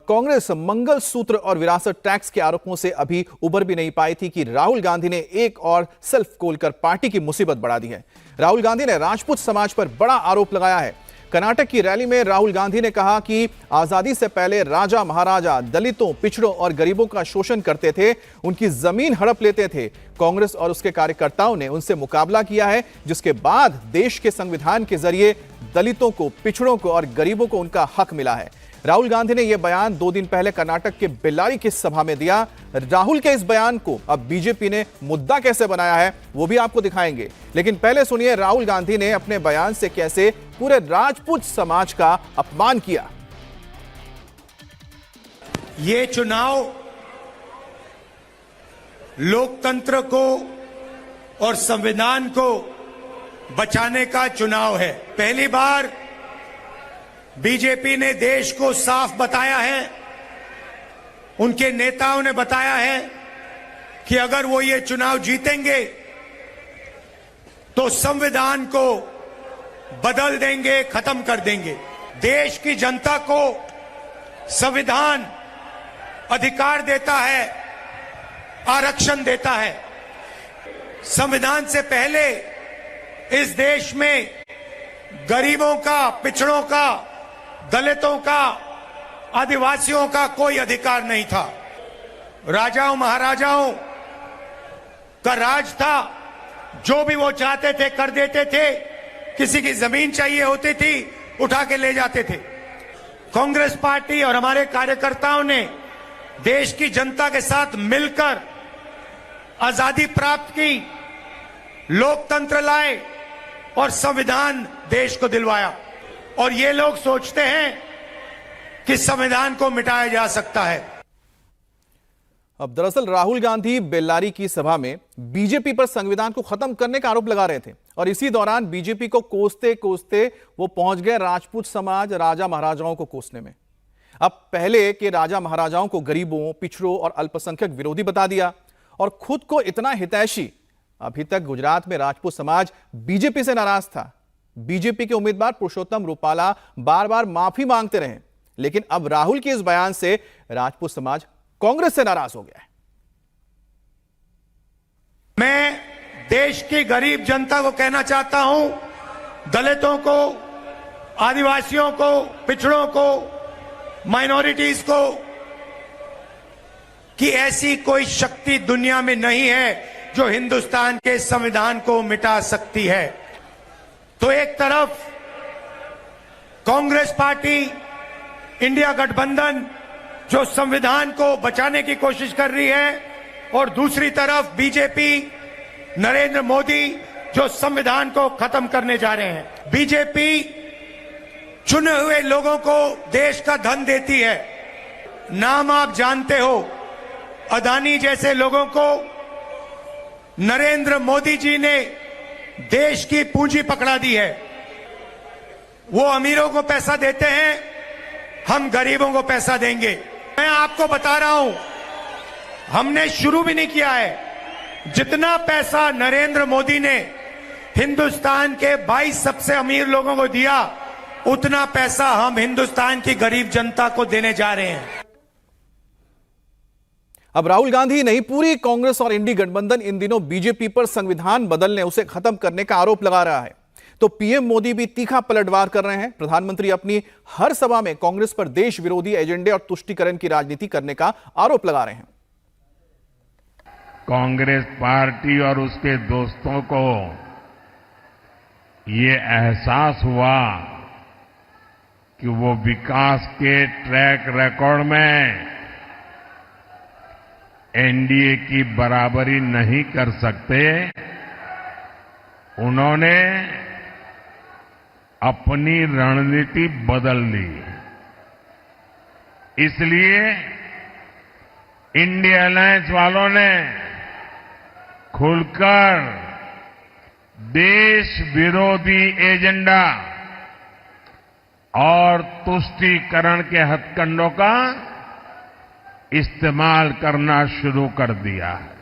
कांग्रेस मंगलसूत्र और विरासत टैक्स के आरोपों से अभी उबर भी नहीं पाई थी कि राहुल गांधी ने एक और सेल्फ खोलकर पार्टी की मुसीबत बढ़ा दी है। राहुल गांधी ने राजपूत समाज पर बड़ा आरोप लगाया है। कर्नाटक की रैली में राहुल गांधी ने कहा कि आजादी से पहले राजा महाराजा दलितों, पिछड़ों और गरीबों का शोषण करते थे, उनकी जमीन हड़प लेते थे। कांग्रेस और उसके कार्यकर्ताओं ने उनसे मुकाबला किया है, जिसके बाद देश के संविधान के जरिए दलितों को, पिछड़ों को और गरीबों को उनका हक मिला है। राहुल गांधी ने यह बयान 2 दिन पहले कर्नाटक के बेल्लारी की सभा में दिया। राहुल के इस बयान को अब बीजेपी ने मुद्दा कैसे बनाया है वो भी आपको दिखाएंगे, लेकिन पहले सुनिए राहुल गांधी ने अपने बयान से कैसे पूरे राजपूत समाज का अपमान किया। ये चुनाव लोकतंत्र को और संविधान को बचाने का चुनाव है। पहली बार बीजेपी ने देश को साफ बताया है, उनके नेताओं ने बताया है कि अगर वो ये चुनाव जीतेंगे तो संविधान को बदल देंगे, खत्म कर देंगे। देश की जनता को संविधान अधिकार देता है, आरक्षण देता है। संविधान से पहले इस देश में गरीबों का, पिछड़ों का, दलितों का, आदिवासियों का कोई अधिकार नहीं था। राजाओं महाराजाओं का राज था, जो भी वो चाहते थे कर देते थे। किसी की जमीन चाहिए होती थी, उठा के ले जाते थे। कांग्रेस पार्टी और हमारे कार्यकर्ताओं ने देश की जनता के साथ मिलकर आजादी प्राप्त की, लोकतंत्र लाए और संविधान देश को दिलवाया। और ये लोग सोचते हैं कि संविधान को मिटाया जा सकता है। अब दरअसल राहुल गांधी बेल्लारी की सभा में बीजेपी पर संविधान को खत्म करने का आरोप लगा रहे थे और इसी दौरान बीजेपी को कोसते कोसते वो पहुंच गए राजपूत समाज, राजा महाराजाओं को कोसने में। अब पहले के राजा महाराजाओं को गरीबों, पिछड़ों और अल्पसंख्यक विरोधी बता दिया और खुद को इतना हितैषी। अभी तक गुजरात में राजपूत समाज बीजेपी से नाराज था। बीजेपी के उम्मीदवार पुरुषोत्तम रूपाला बार बार माफी मांगते रहे, लेकिन अब राहुल के इस बयान से राजपूत समाज कांग्रेस से नाराज हो गया है। मैं देश की गरीब जनता को कहना चाहता हूं, दलितों को, आदिवासियों को, पिछड़ों को, माइनॉरिटीज को, कि ऐसी कोई शक्ति दुनिया में नहीं है जो हिंदुस्तान के संविधान को मिटा सकती है। तो एक तरफ कांग्रेस पार्टी, इंडिया गठबंधन जो संविधान को बचाने की कोशिश कर रही है, और दूसरी तरफ बीजेपी, नरेंद्र मोदी जो संविधान को खत्म करने जा रहे हैं। बीजेपी चुने हुए लोगों को देश का धन देती है। नाम आप जानते हो, अदानी जैसे लोगों को नरेंद्र मोदी जी ने देश की पूंजी पकड़ा दी है। वो अमीरों को पैसा देते हैं, हम गरीबों को पैसा देंगे। मैं आपको बता रहा हूं, हमने शुरू भी नहीं किया है। जितना पैसा नरेंद्र मोदी ने हिंदुस्तान के 22 सबसे अमीर लोगों को दिया, उतना पैसा हम हिंदुस्तान की गरीब जनता को देने जा रहे हैं। अब राहुल गांधी नहीं, पूरी कांग्रेस और इंडी गठबंधन इन दिनों बीजेपी पर संविधान बदलने, उसे खत्म करने का आरोप लगा रहा है। तो पीएम मोदी भी तीखा पलटवार कर रहे हैं। प्रधानमंत्री अपनी हर सभा में कांग्रेस पर देश विरोधी एजेंडे और तुष्टीकरण की राजनीति करने का आरोप लगा रहे हैं। कांग्रेस पार्टी और उसके दोस्तों को ये एहसास हुआ कि वो विकास के ट्रैक रिकॉर्ड में एनडीए की बराबरी नहीं कर सकते। उन्होंने अपनी रणनीति बदल ली। इसलिए इंडिया अलायंस वालों ने खुलकर देश विरोधी एजेंडा और तुष्टीकरण के हथकंडों का इस्तेमाल करना शुरू कर दिया है।